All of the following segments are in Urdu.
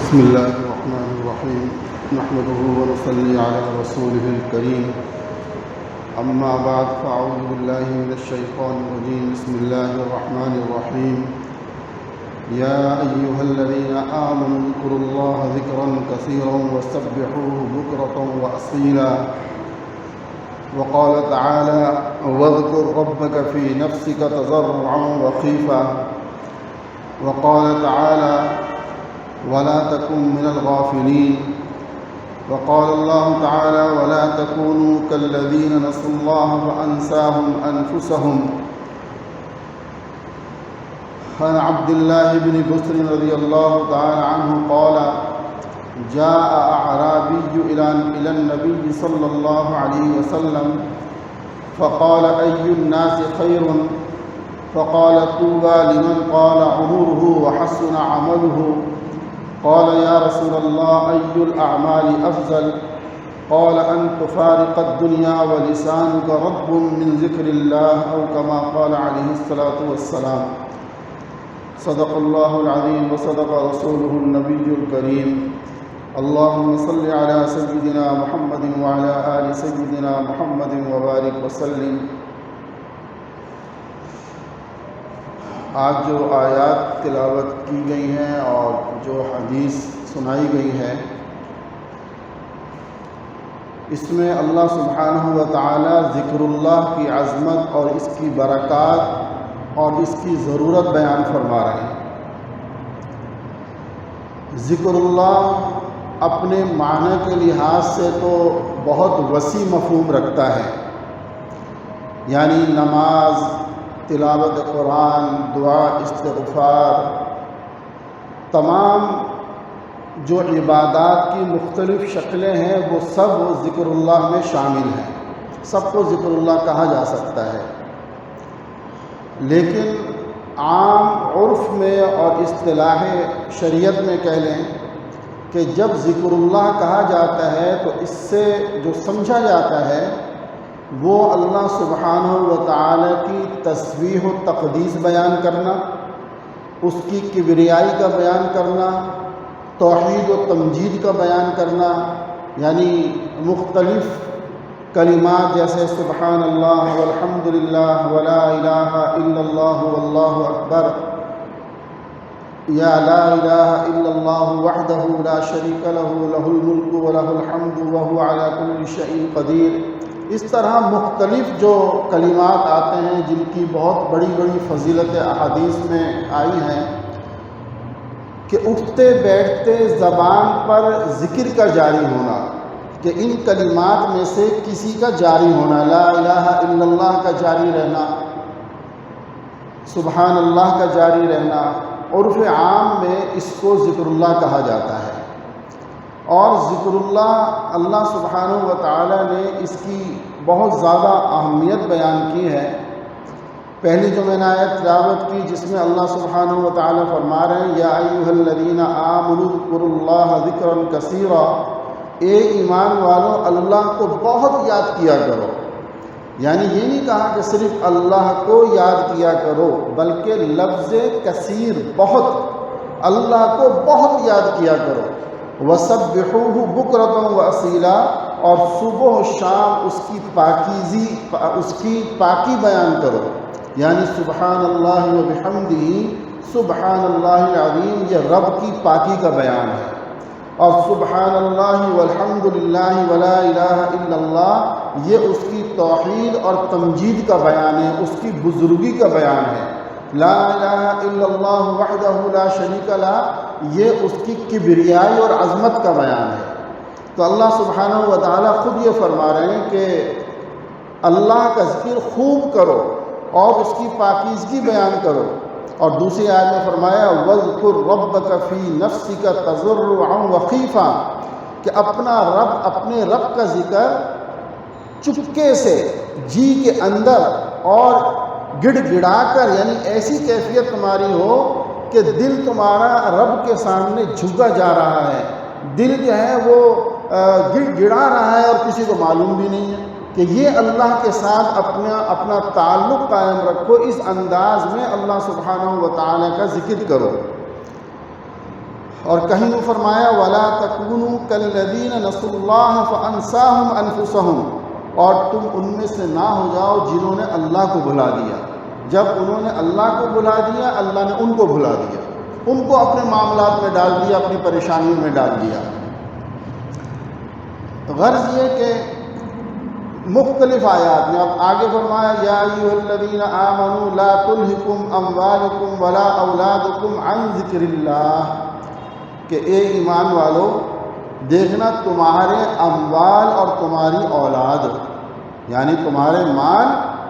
بسم الله الرحمن الرحيم نحمده ونصلي على رسوله الكريم أما بعد فأعوذ بالله من الشيطان الرجيم بسم الله الرحمن الرحيم يا أيها الذين آمنوا اذكروا الله ذكرا كثيرا وسبحوه بكرة وأصيلا وقال تعالى واذكر ربك في نفسك تضرعا وخيفا وقال تعالى ولا تكن من الغافلين وقال الله تعالى ولا تكونوا كالذين نسوا الله فأنساهم أنفسهم عن عبد الله بن بسر رضي الله تعالى عنه قال جاء أعرابي إلى النبي صلى الله عليه وسلم فقال أي الناس خير فقال طوبى لمن طال عمره وحسن عمله قال يا رسول الله أي الأعمال أفضل قال أن تفارق الدنيا ولسانك رطب من ذكر الله أو كما قال عليه الصلاة والسلام صدق الله العظيم وصدق رسوله النبي الكريم اللهم صل على سيدنا محمد وعلى آل سيدنا محمد وبارك وسلم۔ آج جو آیات تلاوت کی گئی ہیں اور جو حدیث سنائی گئی ہے اس میں اللہ سبحانہ و تعالی ذکر اللہ کی عظمت اور اس کی برکات اور اس کی ضرورت بیان فرما رہے ہیں۔ ذکر اللہ اپنے معنی کے لحاظ سے تو بہت وسیع مفہوم رکھتا ہے، یعنی نماز، تلاوت قرآن، دعا، استغفار، تمام جو عبادات کی مختلف شکلیں ہیں وہ سب ذکر اللہ میں شامل ہیں، سب کو ذکر اللہ کہا جا سکتا ہے۔ لیکن عام عرف میں اور اصطلاح شریعت میں کہہ لیں کہ جب ذکر اللہ کہا جاتا ہے تو اس سے جو سمجھا جاتا ہے وہ اللہ سبحانہ و تعالی کی تسبیح و تقدیس بیان کرنا، اس کی کبریائی کا بیان کرنا، توحید و تمجید کا بیان کرنا، یعنی مختلف کلمات جیسے سبحان اللہ والحمد للہ ولا الہ الا اللہ واللہ اکبر، یا لا الہ الا اللہ وحدہ لا شریک لہ لہ الملک ولہ الحمد وہو علی کل شیء قدیر۔ اس طرح مختلف جو کلمات آتے ہیں جن کی بہت بڑی بڑی فضیلتیں احادیث میں آئی ہیں کہ اٹھتے بیٹھتے زبان پر ذکر کا جاری ہونا، کہ ان کلمات میں سے کسی کا جاری ہونا، لا الہ الا اللہ کا جاری رہنا، سبحان اللہ کا جاری رہنا، عرف عام میں اس کو ذکر اللہ کہا جاتا ہے۔ اور ذکر اللہ سبحانہ و تعالی نے اس کی بہت زیادہ اہمیت بیان کی ہے۔ پہلی جو میں نے آیت تلاوت کی جس میں اللہ سبحانہ و تعالی فرما رہے ہیں یا ایھا الذین آمنوا اذکروا اللہ ذکرا کثیرا، اے ایمان والو اللہ کو بہت یاد کیا کرو۔ یعنی یہ نہیں کہا کہ صرف اللہ کو یاد کیا کرو بلکہ لفظ کثیر بہت، اللہ کو بہت یاد کیا کرو۔ وَسَبِّحُوهُ بُكْرَةً وَأَصِيلًا، اور صبح و شام اس کی پاکی بیان کرو، یعنی سبحان اللہ وبحمدہ، سبحان اللہ العظیم، یہ رب کی پاکی کا بیان ہے۔ اور سبحان اللہ والحمد للہ ولا الہ الا اللہ، یہ اس کی توحید اور تمجید کا بیان ہے، اس کی بزرگی کا بیان ہے۔ لا الہ الا اللہ وحدہ لا شریک لہ، یہ اس کی کبریائی اور عظمت کا بیان ہے۔ تو اللہ سبحانہ و تعالیٰ خود یہ فرما رہے ہیں کہ اللہ کا ذکر خوب کرو اور اس کی پاکیزگی بیان کرو۔ اور دوسری آیت میں فرمایا وَاذْكُرْ رَبَّكَ فِي نَفْسِكَ تَضَرُّعًا وَخِيفًا، کہ اپنے رب کا ذکر چپکے سے جی کے اندر اور گڑ گڑا کر، یعنی ایسی کیفیت تمہاری ہو کہ دل تمہارا رب کے سامنے جھکا جا رہا ہے، دل جو ہے وہ گڑ گڑا رہا ہے اور کسی کو معلوم بھی نہیں ہے کہ یہ اللہ کے ساتھ اپنا تعلق قائم رکھو، اس انداز میں اللہ سبحانہ و تعالی کا ذکر کرو۔ اور کہیں وہ فرمایا وَلَا تَكُونُوا كَالَّذِينَ نَسُوا اللَّهَ فَأَنسَاهُمْ أَنفُسَهُمْ، اور تم ان میں سے نہ ہو جاؤ جنہوں نے اللہ کو بھلا دیا۔ جب انہوں نے اللہ کو بھلا دیا، اللہ نے ان کو بھلا دیا، ان کو اپنے معاملات میں ڈال دیا، اپنی پریشانیوں میں ڈال دیا۔ غرض یہ کہ مختلف آیات میں اب آگے فرمایا یا ایھا الذین آمنوا لا تلھکم اموالکم ولا اولادکم عن ذکر اللہ، کہ اے ایمان والو دیکھنا تمہارے اموال اور تمہاری اولاد، یعنی تمہارے مال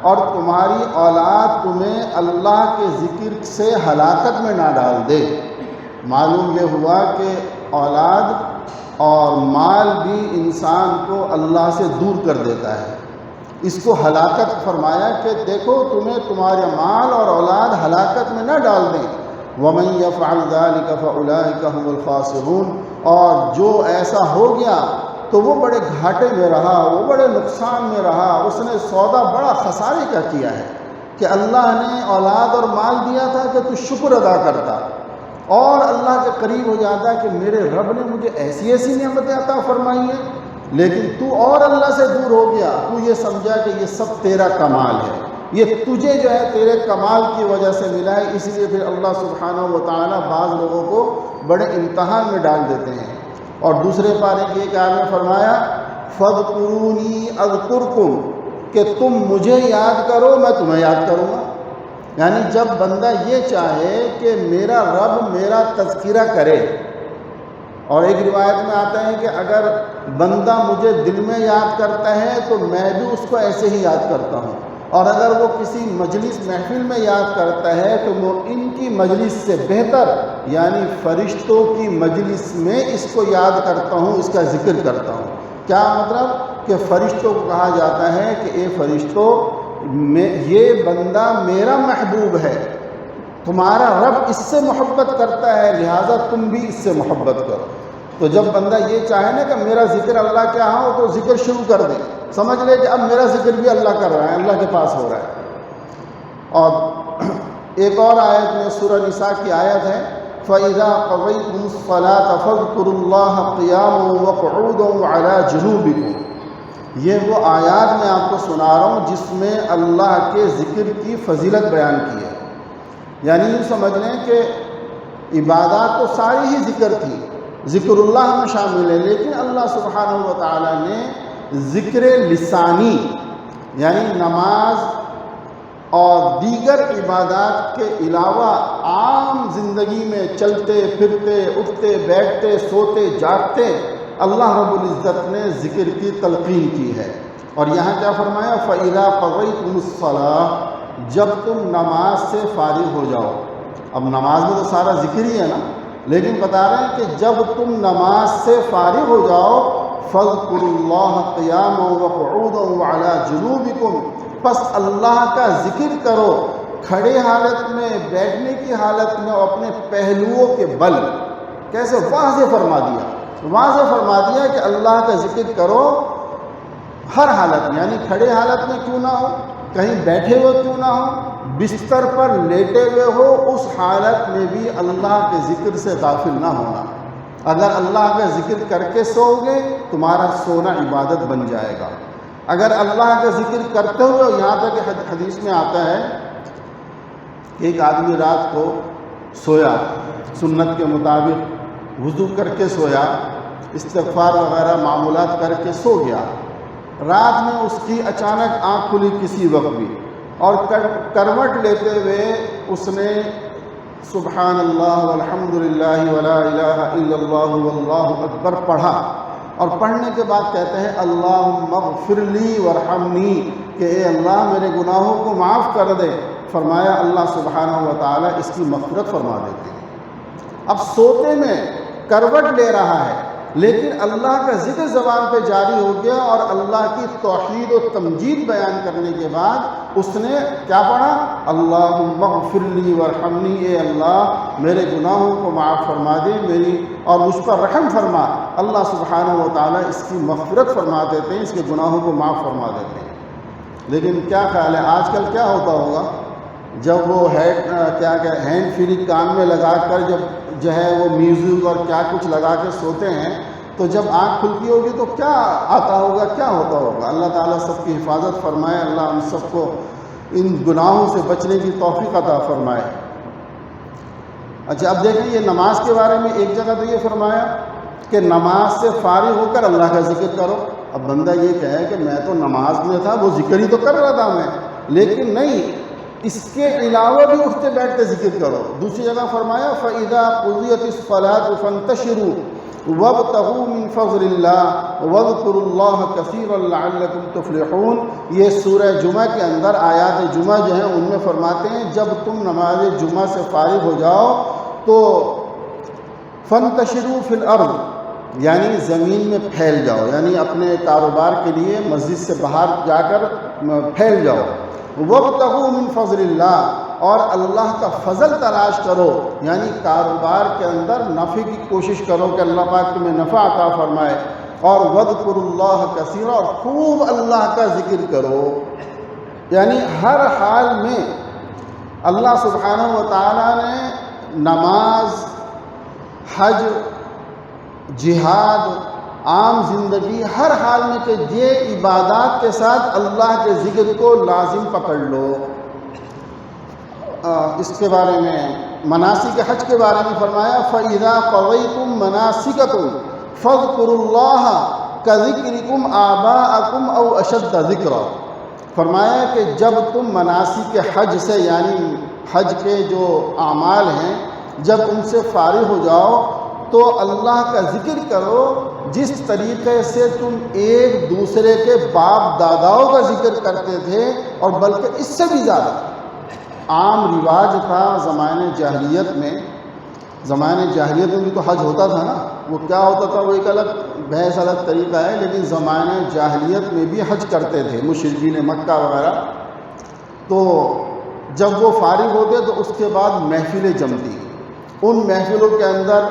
اور تمہاری اولاد تمہیں اللہ کے ذکر سے ہلاکت میں نہ ڈال دے۔ معلوم یہ ہوا کہ اولاد اور مال بھی انسان کو اللہ سے دور کر دیتا ہے، اس کو ہلاکت فرمایا کہ دیکھو تمہیں تمہارے مال اور اولاد ہلاکت میں نہ ڈال دیں۔ وَمَن يَفْعَلْ ذَلِكَ فَأُولَٰئِكَ هُمُ الْخَاسِرُونَ، اور جو ایسا ہو گیا تو وہ بڑے گھاٹے میں رہا، وہ بڑے نقصان میں رہا، اس نے سودا بڑا خسارے کا کیا ہے کہ اللہ نے اولاد اور مال دیا تھا کہ تو شکر ادا کرتا اور اللہ کے قریب ہو جاتا کہ میرے رب نے مجھے ایسی ایسی نعمتیں عطا فرمائی ہیں، لیکن تو اور اللہ سے دور ہو گیا، تو یہ سمجھا کہ یہ سب تیرا کمال ہے، یہ تجھے جو ہے تیرے کمال کی وجہ سے ملا ہے، اس لیے پھر اللہ سبحانہ و تعالیٰ بعض لوگوں کو بڑے امتحان میں ڈال دیتے ہیں۔ اور دوسرے پارے کی ایک آیت میں فرمایا فَاذْكُرُونِي أَذْكُرْكُمْ، کہ تم مجھے یاد کرو میں تمہیں یاد کروں گا۔ یعنی جب بندہ یہ چاہے کہ میرا رب میرا تذکرہ کرے، اور ایک روایت میں آتا ہے کہ اگر بندہ مجھے دل میں یاد کرتا ہے تو میں بھی اس کو ایسے ہی یاد کرتا ہوں، اور اگر وہ کسی مجلس محفل میں یاد کرتا ہے تو وہ ان کی مجلس سے بہتر یعنی فرشتوں کی مجلس میں اس کو یاد کرتا ہوں، اس کا ذکر کرتا ہوں۔ کیا مطلب کہ فرشتوں کو کہا جاتا ہے کہ اے فرشتوں یہ بندہ میرا محبوب ہے، تمہارا رب اس سے محبت کرتا ہے، لہٰذا تم بھی اس سے محبت کرو۔ تو جب بندہ یہ چاہے نا کہ میرا ذکر اللہ کے ہاں ہو تو ذکر شروع کر دے، سمجھ لے کہ اب میرا ذکر بھی اللہ کر رہا ہے، اللہ کے پاس ہو رہا ہے۔ اور ایک اور آیت میں سورہ نساء کی آیت ہے فَإِذَا قَضَيْتُمُ الصَّلَاةَ فَاذْكُرُوا اللَّهَ قِيَامًا وَقُعُودًا وَعَلَىٰ جُنُوبِكُمْ۔ یہ وہ آیات میں آپ کو سنا رہا ہوں جس میں اللہ کے ذکر کی فضیلت بیان کی ہے۔ یعنی یہ سمجھ لیں کہ عبادات تو ساری ہی ذکر تھی، ذکر اللہ میں شامل ہے، لیکن اللہ سبحانہ و تعالیٰ نے ذکر لسانی یعنی نماز اور دیگر عبادات کے علاوہ عام زندگی میں چلتے پھرتے اٹھتے بیٹھتے سوتے جاگتے اللہ رب العزت نے ذکر کی تلقین کی ہے۔ اور یہاں کیا فرمایا فَإِذَا قَضَيْتُمُ الصَّلَاةَ، جب تم نماز سے فارغ ہو جاؤ۔ اب نماز میں تو سارا ذکر ہی ہے نا، لیکن بتا رہے ہیں کہ جب تم نماز سے فارغ ہو جاؤ فَاذْكُرُوا اللَّهَ قِيَامًا وَقُعُودًا وَعَلَىٰ جُنُوبِكُمْ، پس اللہ کا ذکر کرو کھڑے حالت میں، بیٹھنے کی حالت میں، اور اپنے پہلوؤں کے بل۔ کیسے واضح فرما دیا، واضح فرما دیا کہ اللہ کا ذکر کرو ہر حالت میں، یعنی کھڑے حالت میں کیوں نہ ہو، کہیں بیٹھے ہوئے کیوں نہ ہو، بستر پر لیٹے ہوئے ہو، اس حالت میں بھی اللہ کے ذکر سے غافل نہ ہونا۔ اگر اللہ کا ذکر کر کے سو گے تمہارا سونا عبادت بن جائے گا۔ اگر اللہ کا ذکر کرتے ہوئے، یہاں تک کہ حدیث میں آتا ہے کہ ایک آدمی رات کو سویا سنت کے مطابق، وضو کر کے سویا، استغفار وغیرہ معمولات کر کے سو گیا، رات میں اس کی اچانک آنکھ کھلی کسی وقت بھی، اور کروٹ لیتے ہوئے اس نے سبحان اللہ والحمد للہ ولا الہ الا اللہ واللہ اکبر پڑھا، اور پڑھنے کے بعد کہتے ہیں اللہم اغفر لی وارحمنی، کہ اے اللہ میرے گناہوں کو معاف کر دے۔ فرمایا اللہ سبحانہ و تعالیٰ اس کی مغفرت فرما دیتے ہیں۔ اب سوتے میں کروٹ لے رہا ہے لیکن اللہ کا ذکر زبان پہ جاری ہو گیا، اور اللہ کی توحید و تمجید بیان کرنے کے بعد اس نے کیا پڑھا اللہم اغفر لی وارحمنی، اے اللہ میرے گناہوں کو معاف فرما دے میری اور مجھ پر رحم فرما۔ اللہ سبحانہ و تعالیٰ اس کی مغفرت فرما دیتے ہیں، اس کے گناہوں کو معاف فرما دیتے ہیں۔ لیکن کیا خیال ہے آج کل کیا ہوتا ہوگا، جب وہ ہینڈ فری کان میں لگا کر جب جو ہے وہ میوزک اور کیا کچھ لگا کے سوتے ہیں، تو جب آنکھ کھلتی ہوگی تو کیا آتا ہوگا، کیا ہوتا ہوگا۔ اللہ تعالیٰ سب کی حفاظت فرمائے، اللہ ہم سب کو ان گناہوں سے بچنے کی توفیق عطا فرمائے۔ اچھا، اب دیکھیں یہ نماز کے بارے میں ایک جگہ تو یہ فرمایا کہ نماز سے فارغ ہو کر اللہ کا ذکر کرو۔ اب بندہ یہ کہے کہ میں تو نماز میں تھا، وہ ذکر ہی تو کر رہا تھا میں، لیکن نہیں، اس کے علاوہ بھی اٹھتے بیٹھتے ذکر کرو۔ دوسری جگہ فرمایا فَإِذَا قُضِيَتِ الصَّلَاةُ فَانتَشِرُوا وَابْتَغُوا مِن فَضْلِ اللَّهِ وَاذْكُرُوا اللَّهَ كَثِيرًا لَعَلَّكُمْ تُفْلِحُونَ۔ یہ سورہ جمعہ کے اندر آیات جمعہ جو ہیں ان میں فرماتے ہیں جب تم نماز جمعہ سے فارغ ہو جاؤ تو فَانتَشِرُوا فِي الْأَرْضِ، یعنی زمین میں پھیل جاؤ، یعنی اپنے کاروبار کے لیے مسجد سے باہر جا کر پھیل جاؤ۔ وَابْتَغُوا مِن فَضْلِ اللَّهِ، اور اللہ کا فضل تلاش کرو، یعنی کاروبار کے اندر نفع کی کوشش کرو کہ اللہ پاک تمہیں نفع عطا فرمائے۔ اور وَاذْكُرُوا اللَّهَ كَثِيرًا، اور خوب اللہ کا ذکر کرو، یعنی ہر حال میں اللہ سبحانہ و تعالیٰ نے نماز، حج، جہاد، عام زندگی، ہر حال میں کہ یہ عبادات کے ساتھ اللہ کے ذکر کو لازم پکڑ لو۔ اس کے بارے میں مناسک حج کے بارے میں فرمایا فَإِذَا قَضَيْتُم مَّنَاسِكَكُمْ فَاذْكُرُوا اللَّهَ كَذِكْرِكُمْ آبَاءَكُمْ أَوْ أَشَدَّ ذِكْرًا۔ فرمایا کہ جب تم مناسک حج سے، یعنی حج کے جو اعمال ہیں، جب ان سے فارغ ہو جاؤ تو اللہ کا ذکر کرو جس طریقے سے تم ایک دوسرے کے باپ داداؤں کا ذکر کرتے تھے، اور بلکہ اس سے بھی زیادہ۔ عام رواج تھا زمانے جاہلیت میں، زمانے جاہلیت میں بھی تو حج ہوتا تھا نا، وہ کیا ہوتا تھا وہ ایک الگ بحث، الگ طریقہ ہے، لیکن زمانے جاہلیت میں بھی حج کرتے تھے مشرکین مکہ وغیرہ۔ تو جب وہ فارغ ہوتے تو اس کے بعد محفلیں جمتی، ان محفلوں کے اندر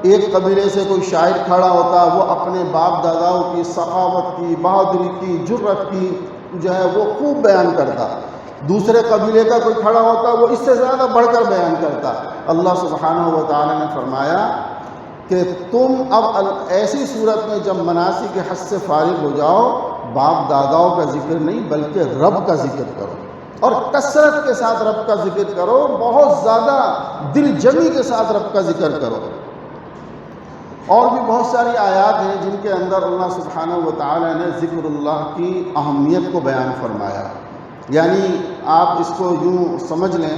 ایک قبیلے سے کوئی شاعر کھڑا ہوتا، وہ اپنے باپ داداؤں کی سخاوت کی، بہادری کی، جرأت کی جو ہے وہ خوب بیان کرتا۔ دوسرے قبیلے کا کوئی کھڑا ہوتا، وہ اس سے زیادہ بڑھ کر بیان کرتا۔ اللہ سبحانہ و تعالی نے فرمایا کہ تم اب ایسی صورت میں جب مناسک حج سے فارغ ہو جاؤ، باپ داداؤں کا ذکر نہیں بلکہ رب کا ذکر کرو، اور کثرت کے ساتھ رب کا ذکر کرو، بہت زیادہ دل جمی کے ساتھ رب کا ذکر کرو۔ اور بھی بہت ساری آیات ہیں جن کے اندر اللہ سبحانہ و تعالی نے ذکر اللہ کی اہمیت کو بیان فرمایا۔ یعنی آپ اس کو یوں سمجھ لیں،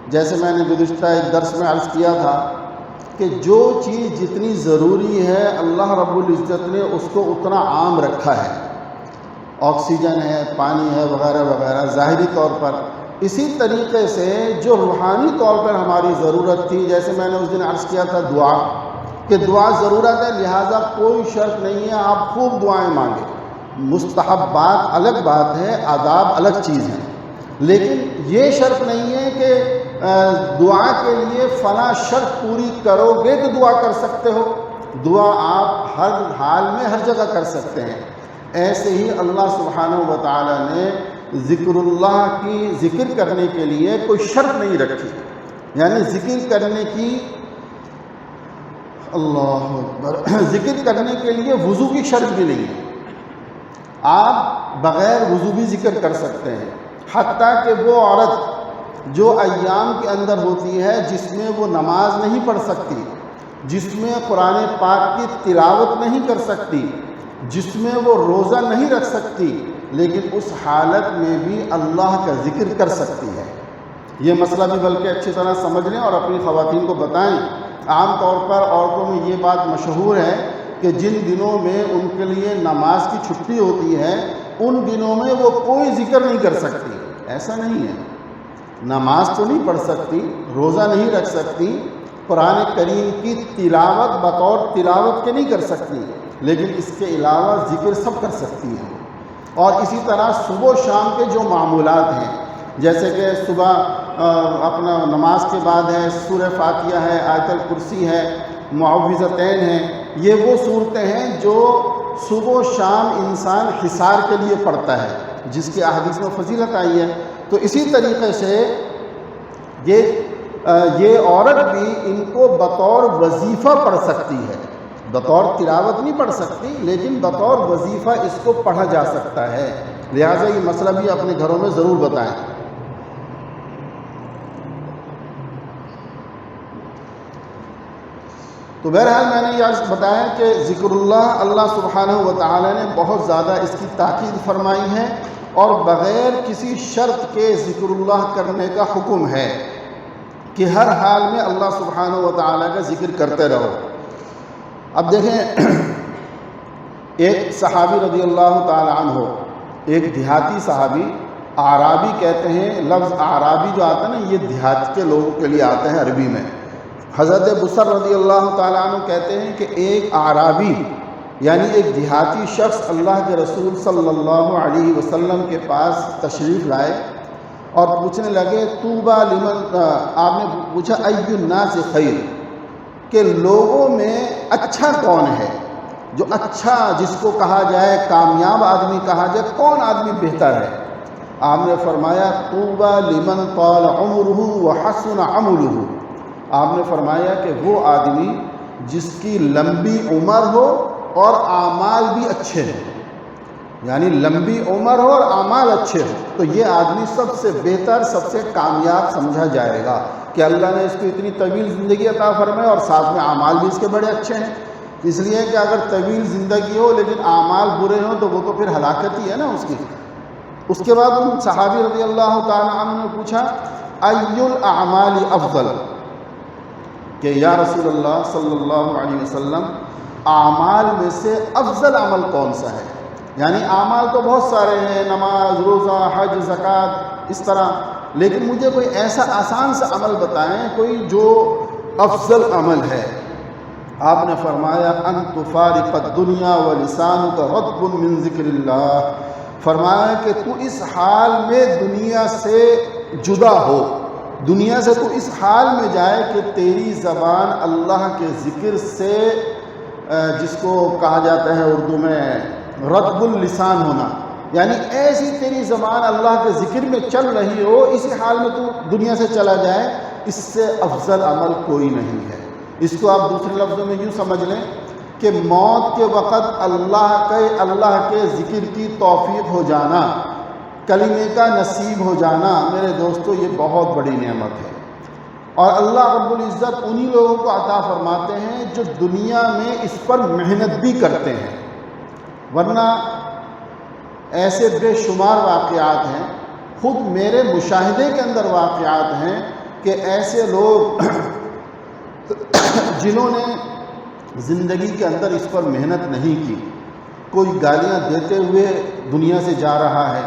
جیسے میں نے گزشتہ ایک درس میں عرض کیا تھا کہ جو چیز جتنی ضروری ہے اللہ رب العزت نے اس کو اتنا عام رکھا ہے، آکسیجن ہے، پانی ہے، وغیرہ وغیرہ ظاہری طور پر۔ اسی طریقے سے جو روحانی طور پر ہماری ضرورت تھی، جیسے میں نے اس دن عرض کیا تھا دعا، کہ دعا ضرورت ہے، لہٰذا کوئی شرط نہیں ہے آپ خوب دعائیں مانگیں۔ مستحبات الگ بات ہے، آداب الگ چیز ہیں، لیکن یہ شرط نہیں ہے کہ دعا کے لیے فلاں شرط پوری کرو گے تو دعا کر سکتے ہو۔ دعا آپ ہر حال میں ہر جگہ کر سکتے ہیں۔ ایسے ہی اللہ سبحانہ و تعالی نے ذکر اللہ کی ذکر کرنے کے لیے کوئی شرط نہیں رکھی، یعنی ذکر کرنے کی، اللہ اکبر، ذکر کرنے کے لیے وضو کی شرط بھی نہیں ہے، آپ بغیر وضو بھی ذکر کر سکتے ہیں۔ حتیٰ کہ وہ عورت جو ایام کے اندر ہوتی ہے جس میں وہ نماز نہیں پڑھ سکتی، جس میں قرآن پاک کی تلاوت نہیں کر سکتی، جس میں وہ روزہ نہیں رکھ سکتی، لیکن اس حالت میں بھی اللہ کا ذکر کر سکتی ہے۔ یہ مسئلہ بھی بلکہ اچھی طرح سمجھ لیں اور اپنی خواتین کو بتائیں۔ عام طور پر عورتوں میں یہ بات مشہور ہے کہ جن دنوں میں ان کے لیے نماز کی چھٹی ہوتی ہے ان دنوں میں وہ کوئی ذکر نہیں کر سکتی۔ ایسا نہیں ہے، نماز تو نہیں پڑھ سکتی، روزہ نہیں رکھ سکتی، قرآن کریم کی تلاوت بطور تلاوت کے نہیں کر سکتی، لیکن اس کے علاوہ ذکر سب کر سکتی ہیں۔ اور اسی طرح صبح و شام کے جو معمولات ہیں، جیسے کہ صبح اپنا نماز کے بعد ہے سورہ فاتحہ ہے، آیت الکرسی ہے، معوذتین ہیں، یہ وہ صورتیں ہیں جو صبح و شام انسان حصار کے لیے پڑھتا ہے، جس کی احادیث میں فضیلت آئی ہے۔ تو اسی طریقے سے یہ یہ عورت بھی ان کو بطور وظیفہ پڑھ سکتی ہے، بطور تلاوت نہیں پڑھ سکتی لیکن بطور وظیفہ اس کو پڑھا جا سکتا ہے، لہٰذا یہ مسئلہ بھی اپنے گھروں میں ضرور بتائیں۔ تو بہرحال میں نے یہ بتایا کہ ذکر اللہ سبحانہ و تعالی نے بہت زیادہ اس کی تاکید فرمائی ہے، اور بغیر کسی شرط کے ذکر اللہ کرنے کا حکم ہے کہ ہر حال میں اللہ سبحانہ و تعالی کا ذکر کرتے رہو۔ اب دیکھیں، ایک صحابی رضی اللہ تعالی عنہ، ایک دیہاتی صحابی، اعرابی کہتے ہیں، لفظ اعرابی جو آتا ہے نا یہ دیہات کے لوگوں کے لیے آتے ہیں عربی میں۔ حضرت بصر رضی اللہ تعالیٰ عنہ کہتے ہیں کہ ایک اعرابی یعنی ایک دیہاتی شخص اللہ کے رسول صلی اللہ علیہ وسلم کے پاس تشریف لائے اور پوچھنے لگے طوبیٰ لمن، آپ نے پوچھا ای الناس خیر، کہ لوگوں میں اچھا کون ہے، جو اچھا جس کو کہا جائے کامیاب آدمی کہا جائے، کون آدمی بہتر ہے؟ آپ نے فرمایا طوبیٰ لمن طال عمرہ وحسن عملہ، آپ نے فرمایا کہ وہ آدمی جس کی لمبی عمر ہو اور اعمال بھی اچھے ہیں، یعنی لمبی عمر ہو اور اعمال اچھے ہوں، تو یہ آدمی سب سے بہتر، سب سے کامیاب سمجھا جائے گا کہ اللہ نے اس کو اتنی طویل زندگی عطا فرمائے اور ساتھ میں اعمال بھی اس کے بڑے اچھے ہیں۔ اس لیے کہ اگر طویل زندگی ہو لیکن اعمال برے ہوں تو وہ تو پھر ہلاکت ہی ہے نا اس کی۔ اس کے بعد ان صحابی رضی اللہ تعالیٰ عنہ نے پوچھا ای الاعمال افضل، کہ یا رسول اللہ صلی اللہ علیہ وسلم اعمال میں سے افضل عمل کون سا ہے؟ یعنی اعمال تو بہت سارے ہیں، نماز، روزہ، حج، زکوٰۃ، اس طرح، لیکن مجھے کوئی ایسا آسان سا عمل بتائیں کوئی جو افضل عمل ہے۔ آپ نے فرمایا ان تفارق الدنیا ولسانک رطب من ذکر اللہ، فرمایا کہ تو اس حال میں دنیا سے جدا ہو، دنیا سے تو اس حال میں جائے کہ تیری زبان اللہ کے ذکر سے، جس کو کہا جاتا ہے اردو میں رطب اللسان ہونا، یعنی ایسی تیری زبان اللہ کے ذکر میں چل رہی ہو، اسی حال میں تو دنیا سے چلا جائے، اس سے افضل عمل کوئی نہیں ہے۔ اس کو آپ دوسرے لفظوں میں یوں سمجھ لیں کہ موت کے وقت اللہ کے ذکر کی توفیق ہو جانا، کلمے کا نصیب ہو جانا، میرے دوستو یہ بہت بڑی نعمت ہے، اور اللہ رب العزت انہی لوگوں کو عطا فرماتے ہیں جو دنیا میں اس پر محنت بھی کرتے ہیں، ورنہ ایسے بے شمار واقعات ہیں، خود میرے مشاہدے کے اندر واقعات ہیں کہ ایسے لوگ جنہوں نے زندگی کے اندر اس پر محنت نہیں کی، کوئی گالیاں دیتے ہوئے دنیا سے جا رہا ہے،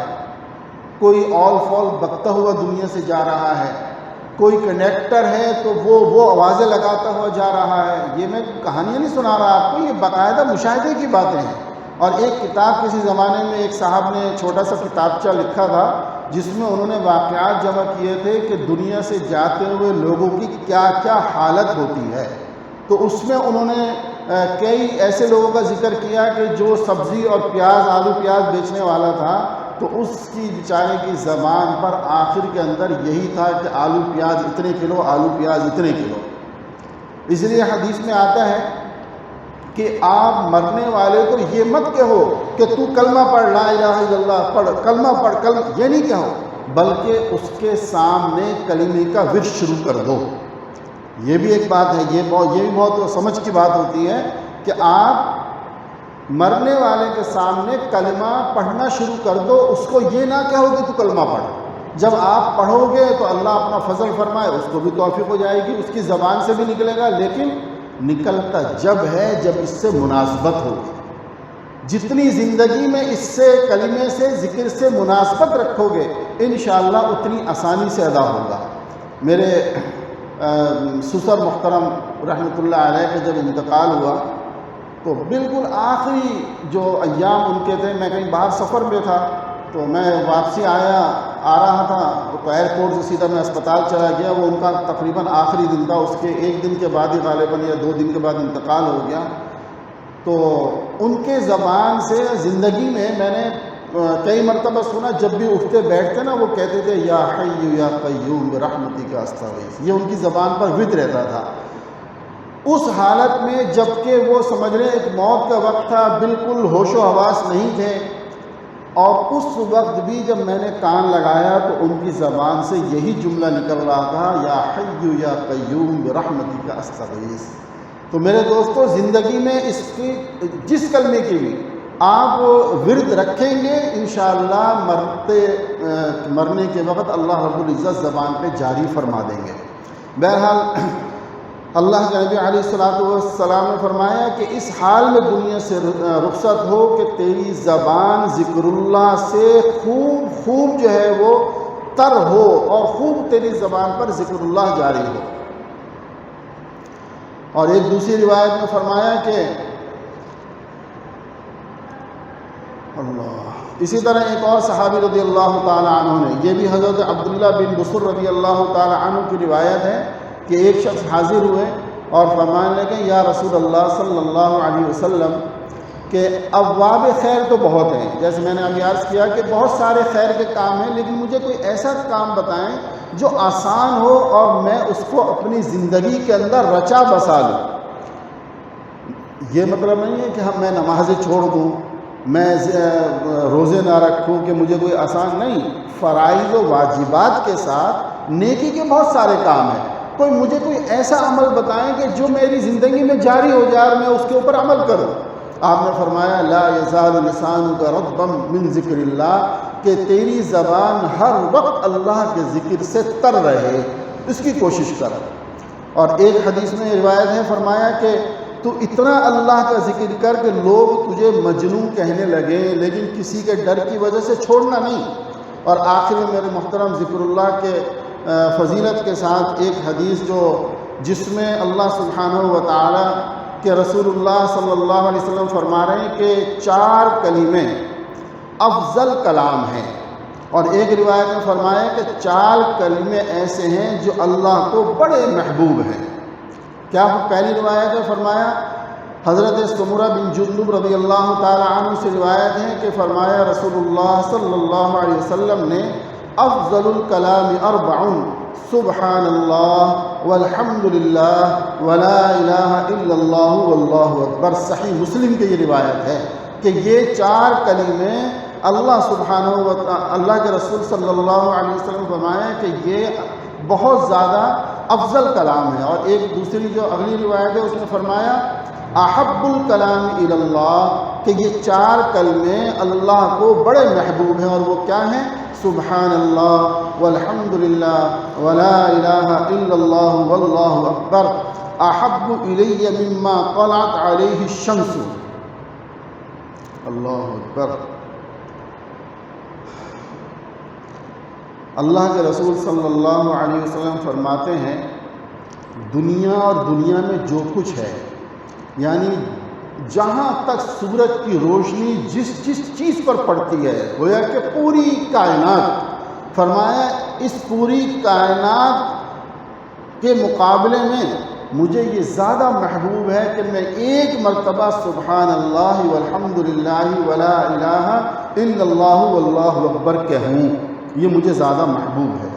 کوئی آل فال بکتا ہوا دنیا سے جا رہا ہے، کوئی کنڈکٹر ہے تو وہ آوازیں لگاتا ہوا جا رہا ہے۔ یہ میں کہانیاں نہیں سنا رہا آپ کو، یہ باقاعدہ مشاہدے کی باتیں ہیں۔ اور ایک کتاب کسی زمانے میں ایک صاحب نے چھوٹا سا کتابچہ لکھا تھا جس میں انہوں نے واقعات جمع کیے تھے کہ دنیا سے جاتے ہوئے لوگوں کی کیا کیا حالت ہوتی ہے، تو اس میں انہوں نے کئی ایسے لوگوں کا ذکر کیا کہ جو سبزی اور پیاز، آلو پیاز بیچنے والا تھا، تو اس کی بیچارے کی زبان پر آخر کے اندر یہی تھا کہ آلو پیاز اتنے کلو، آلو پیاز اتنے کلو۔ اس لیے حدیث میں آتا ہے کہ آپ مرنے والے کو یہ مت کہو کہ تو کلمہ پڑھ، لا الہ الا اللہ پڑھ، کلمہ پڑھ، یہ نہیں کہو، بلکہ اس کے سامنے کلمے کا ورد شروع کر دو۔ یہ بھی ایک بات ہے، یہ بھی بہت سمجھ کی بات ہوتی ہے کہ آپ مرنے والے کے سامنے کلمہ پڑھنا شروع کر دو، اس کو یہ نہ کہو کہ تو کلمہ پڑھ۔ جب آپ پڑھو گے تو اللہ اپنا فضل فرمائے، اس کو بھی توفیق ہو جائے گی، اس کی زبان سے بھی نکلے گا، لیکن نکلتا جب ہے جب اس سے مناسبت ہوگی۔ جتنی زندگی میں اس سے، کلمے سے، ذکر سے مناسبت رکھو گے، انشاءاللہ اتنی آسانی سے ادا ہوگا۔ میرے سسر محترم رحمۃ اللہ علیہ کا جب انتقال ہوا تو بالکل آخری جو ایام ان کے تھے، میں کہیں باہر سفر میں تھا تو میں واپسی آ رہا تھا تو ایئرپورٹ سے سیدھا میں اسپتال چلا گیا۔ وہ ان کا تقریباً آخری دن تھا، اس کے ایک دن کے بعد ہی غالباً یا 2 دن کے بعد انتقال ہو گیا۔ تو ان کے زبان سے زندگی میں نے کئی مرتبہ سنا جب بھی اٹھتے بیٹھتے نا وہ کہتے تھے یا حی یا قیوم برحمتک استغیث، یہ ان کی زبان پر ورد رہتا تھا اس حالت میں جب کہ وہ سمجھ رہے ایک موت کا وقت تھا، بالکل ہوش و حواس نہیں تھے، اور اس وقت بھی جب میں نے کان لگایا تو ان کی زبان سے یہی جملہ نکل رہا تھا یا حی یا قیوم برحمتک استغیث۔ تو میرے دوستو زندگی میں اس کی جس کلمے کی بھی آپ ورد رکھیں گے انشاءاللہ مرنے کے وقت اللہ رب العزت زبان پہ جاری فرما دیں گے۔ بہرحال اللہ کے نبی علیہ السلام نے فرمایا کہ اس حال میں دنیا سے رخصت ہو کہ تیری زبان ذکر اللہ سے خوب جو ہے وہ تر ہو اور خوب تیری زبان پر ذکر اللہ جاری ہو۔ اور ایک دوسری روایت میں فرمایا کہ اللہ، اسی طرح ایک اور صحابی رضی اللہ تعالی عنہ نے، یہ بھی حضرت عبداللہ بن بصر رضی اللہ تعالی عنہ کی روایت ہے کہ ایک شخص حاضر ہوئے اور فرمانے لگے یا رسول اللہ صلی اللہ علیہ وسلم کہ ابواب خیر تو بہت ہیں، جیسے میں نے ابھی عرض کیا کہ بہت سارے خیر کے کام ہیں، لیکن مجھے کوئی ایسا کام بتائیں جو آسان ہو اور میں اس کو اپنی زندگی کے اندر رچا بسا لوں۔ یہ مطلب نہیں ہے کہ میں نمازیں چھوڑ دوں، میں روزے نہ رکھوں کہ مجھے کوئی آسان نہیں، فرائض و واجبات کے ساتھ نیکی کے بہت سارے کام ہیں، مجھے کوئی ایسا عمل بتائیں کہ جو میری زندگی میں جاری ہو جائے اور میں اس کے اوپر عمل کروں۔ آپ نے فرمایا لا یزال لسانک رطبا من ذکر اللہ، کہ تیری زبان ہر وقت اللہ کے ذکر سے تر رہے، اس کی کوشش کر۔ اور ایک حدیث میں روایت ہے فرمایا کہ تو اتنا اللہ کا ذکر کر کہ لوگ تجھے مجنون کہنے لگے لیکن کسی کے ڈر کی وجہ سے چھوڑنا نہیں۔ اور آخر میں میرے محترم ذکر اللہ کے فضیلت کے ساتھ ایک حدیث جس میں اللہ سبحانہ و تعالی کے رسول اللہ صلی اللہ علیہ وسلم فرما رہے ہیں کہ 4 کلمے افضل کلام ہیں، اور ایک روایت میں فرمایا کہ 4 کلمے ایسے ہیں جو اللہ کو بڑے محبوب ہیں۔ کیا پہلی روایت میں فرمایا حضرت سمرہ بن جندب رضی اللہ تعالی عنہ سے روایت ہے کہ فرمایا رسول اللہ صلی اللہ علیہ وسلم نے افضل الکلام 4 سبحان اللہ والحمد للہ ولا الہ الا اللہ واللہ اکبر۔ صحیح مسلم کی یہ روایت ہے کہ یہ 4 کلمے اللہ کے رسول صلی اللہ علیہ وسلم فرمایا کہ یہ بہت زیادہ افضل کلام ہے۔ اور ایک دوسری جو اگلی روایت ہے اس میں فرمایا احب الکلام الی اللہ، کہ یہ 4 کلمے اللہ کو بڑے محبوب ہیں، اور وہ کیا ہیں؟ سبحان اللہ والحمد للہ ولا الہ الا اللہ واللہ اکبر احب الی مما طلعت علیہ الشمس۔ اللہ اکبر۔ اللہ کے رسول صلی اللہ علیہ وسلم فرماتے ہیں دنیا اور دنیا میں جو کچھ ہے، یعنی جہاں تک سورج کی روشنی جس چیز پر پڑتی ہے، گویا کہ پوری کائنات، فرمایا اس پوری کائنات کے مقابلے میں مجھے یہ زیادہ محبوب ہے کہ میں ایک مرتبہ سبحان اللہ والحمد للہ ولا الہ الا اللہ واللہ اکبر کہوں، یہ مجھے زیادہ محبوب ہے۔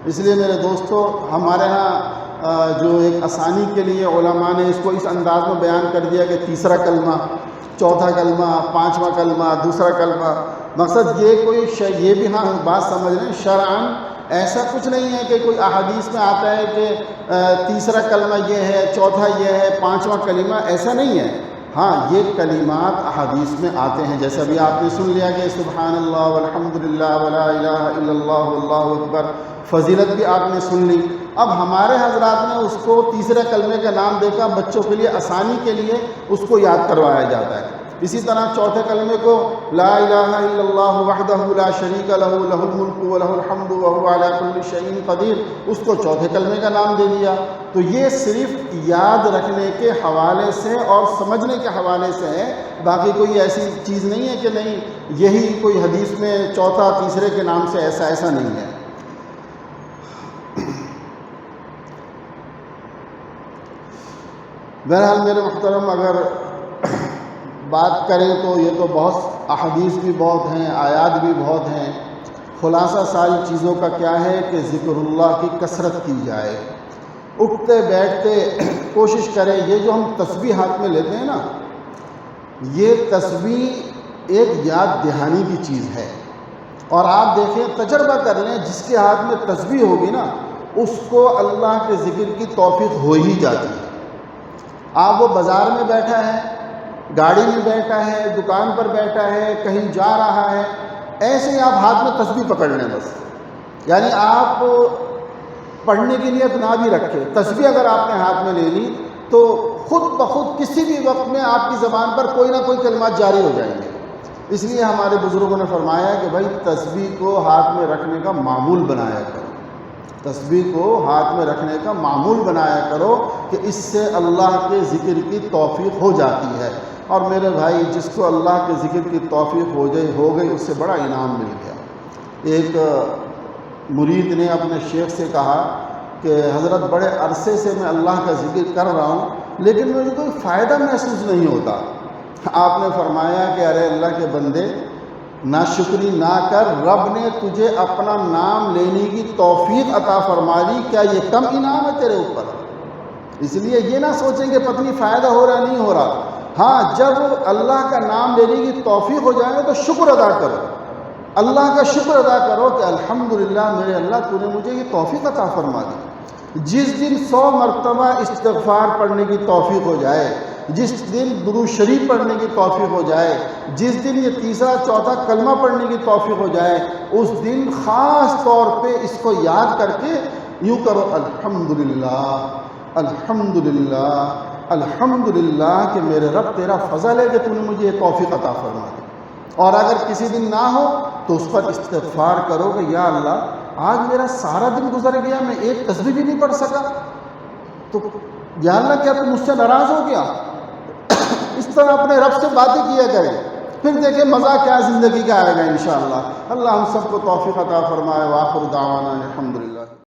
اس لیے میرے دوستو ہمارے ہاں جو ایک آسانی کے لیے علماء نے اس کو اس انداز میں بیان کر دیا کہ تیسرا کلمہ، چوتھا کلمہ، 5واں کلمہ، دوسرا کلمہ، مقصد یہ بھی ہاں بات سمجھ رہے ہیں شرعاً ایسا کچھ نہیں ہے کہ کوئی احادیث میں آتا ہے کہ تیسرا کلمہ یہ ہے، چوتھا یہ ہے، 5واں کلمہ، ایسا نہیں ہے۔ ہاں یہ کلمات احادیث میں آتے ہیں، جیسے ابھی آپ نے سن لیا کہ سبحان اللہ والحمد للہ ولا الہ الا اللہ واللہ اکبر، فضیلت بھی آپ نے سن لی۔ اب ہمارے حضرات نے اس کو تیسرے کلمے کا نام دیکھا، بچوں کے لیے آسانی کے لیے اس کو یاد کروایا جاتا ہے۔ اسی طرح چوتھے کلمے کو لا الہ الا اللہ وحدہ لا شریک لہ لہ الملک و لہ الحمد وہو علی کل شیء قدیر، اس کو چوتھے کلمے کا نام دے دیا۔ تو یہ صرف یاد رکھنے کے حوالے سے اور سمجھنے کے حوالے سے ہے، باقی کوئی ایسی چیز نہیں ہے کہ نہیں یہی کوئی حدیث میں چوتھا تیسرے کے نام سے ایسا نہیں ہے۔ بہرحال میرے محترم، اگر بات کریں تو یہ تو بہت احادیث بھی بہت ہیں، آیات بھی بہت ہیں۔ خلاصہ ساری چیزوں کا کیا ہے کہ ذکر اللہ کی کثرت کی جائے، اٹھتے بیٹھتے کوشش کریں۔ یہ جو ہم تسبیح ہاتھ میں لیتے ہیں نا، یہ تسبیح ایک یاد دہانی کی چیز ہے، اور آپ دیکھیں تجربہ کر لیں، جس کے ہاتھ میں تسبیح ہوگی نا اس کو اللہ کے ذکر کی توفیق ہو ہی جاتی ہے۔ آپ وہ بازار میں بیٹھا ہے، گاڑی میں بیٹھا ہے، دکان پر بیٹھا ہے، کہیں جا رہا ہے، ایسے ہی آپ ہاتھ میں تسبیح پکڑ لیں بس، یعنی آپ پڑھنے کی نیت نہ بھی رکھے، تسبیح اگر آپ نے ہاتھ میں لے لی تو خود بخود کسی بھی وقت میں آپ کی زبان پر کوئی نہ کوئی کلمات جاری ہو جائیں گے۔ اس لیے ہمارے بزرگوں نے فرمایا کہ بھائی تسبیح کو ہاتھ میں رکھنے کا معمول بنایا کرو، تسبیح کو ہاتھ میں رکھنے کا معمول بنایا کرو کہ اس سے اللہ کے ذکر کی توفیق ہو جاتی ہے۔ اور میرے بھائی، جس کو اللہ کے ذکر کی توفیق ہو گئی اس سے بڑا انعام مل گیا۔ ایک مرید نے اپنے شیخ سے کہا کہ حضرت بڑے عرصے سے میں اللہ کا ذکر کر رہا ہوں لیکن مجھے کوئی فائدہ محسوس نہیں ہوتا۔ آپ نے فرمایا کہ ارے اللہ کے بندے، ناشکری نہ کر، رب نے تجھے اپنا نام لینے کی توفیق عطا فرما دی، کیا یہ کم انعام ہے تیرے اوپر؟ اس لیے یہ نہ سوچیں کہ پتہ نہیں فائدہ ہو رہا نہیں ہو رہا۔ ہاں، جب اللہ کا نام لینے کی توفیق ہو جائے تو شکر ادا کرو، اللہ کا شکر ادا کرو کہ الحمدللہ میرے اللہ تو نے مجھے یہ توفیق عطا فرما دی۔ جس دن 100 مرتبہ استغفار پڑھنے کی توفیق ہو جائے، جس دن درود شریف پڑھنے کی توفیق ہو جائے، جس دن یہ تیسرا چوتھا کلمہ پڑھنے کی توفیق ہو جائے، اس دن خاص طور پہ اس کو یاد کر کے یوں کرو، الحمدللہ الحمدللہ الحمدللہ کہ میرے رب تیرا فضل ہے کہ تو نے مجھے یہ توفیق عطا فرما دی۔ اور اگر کسی دن نہ ہو تو اس پر استغفار کرو کہ یا اللہ آج میرا سارا دن گزر گیا، میں ایک تسبیح بھی نہیں پڑھ سکا، تو یا اللہ کیا تم مجھ سے ناراض ہو گیا؟ اس طرح اپنے رب سے باتیں کیا کریں، پھر دیکھیں مزہ کیا زندگی کا آئے گا انشاءاللہ۔ اللہ ہم سب کو توفیق عطا فرمائے۔ وآخر دعوانا الحمدللہ۔